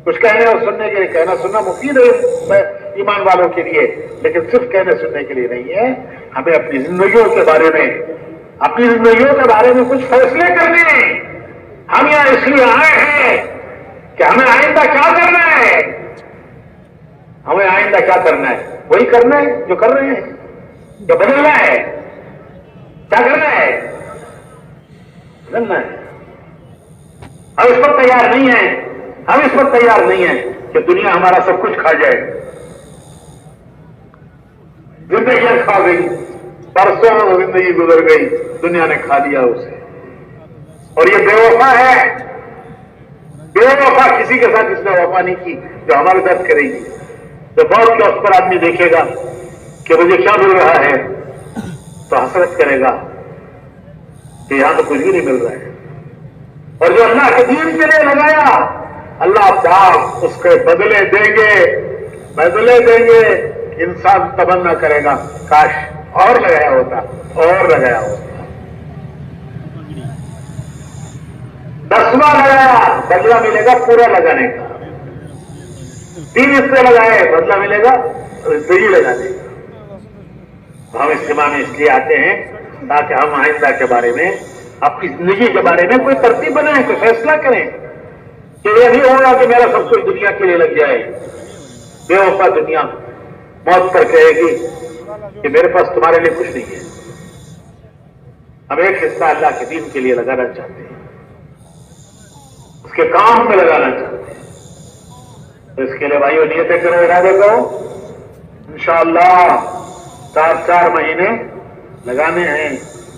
کچھ کہنے اور سننے کے لیے. کہنا سننا مفید ہے ایمان والوں کے لیے، لیکن صرف کہنے سننے کے لیے نہیں ہے. ہمیں اپنی زندگیوں کے بارے میں، اپنی زندگیوں کے بارے میں کچھ فیصلے کرنے ہیں. ہم یہاں اس لیے آئے ہیں کہ ہمیں آئندہ کیا کرنا ہے. ہمیں آئندہ کیا کرنا ہے؟ وہی کرنا ہے جو کر رہے ہیں، جو بدلنا ہے. کیا کرنا ہے؟ بدلنا ہے. ہم اس پر تیار نہیں ہیں، ہم اس پر تیار نہیں ہیں کہ دنیا ہمارا سب کچھ کھا جائے. زندگیاں کھا گئی، پرسوں زندگی گزر گئی، دنیا نے کھا لیا اسے. اور یہ بے وفا ہے. بے وفا کسی کے ساتھ اس نے وفا نہیں کی جو ہمارے ساتھ کرے گی. تو بہت کے اس پر آدمی دیکھے گا کہ مجھے کیا مل رہا ہے تو حسرت کرے گا کہ یہاں تو کچھ بھی نہیں مل رہا ہے. اور جو اللہ کے دین کے لیے لگایا، اللہ پاک اس کے بدلے دیں گے، بدلے دیں گے. انسان تمنا کرے گا کاش اور لگایا ہوتا، اور لگایا ہوتا. 10واں لگایا، بدلہ ملے گا پورا لگانے کا. 3 حصے لگائے، بدلہ ملے گا صحیح لگانے کا. ہم اجتماع میں اس لیے آتے ہیں تاکہ ہم آئندہ کے بارے میں، اپنی زندگی کے بارے میں کوئی ترتیب بنائیں، کوئی فیصلہ کریں کہ یہ نہیں ہوگا کہ میرا سب کچھ دنیا کے لیے لگ جائے. بے وفا دنیا موت پر کہے گی کہ میرے پاس تمہارے لیے کچھ نہیں ہے. ہم ایک حصہ اللہ کے دین کے لیے لگانا چاہتے ہیں، اس کے کام میں لگانا چاہتے ہیں. تو اس کے لیے بھائیو نیتیں کرو، ارادے کرو. انشاءاللہ 4 مہینے لگانے ہیں.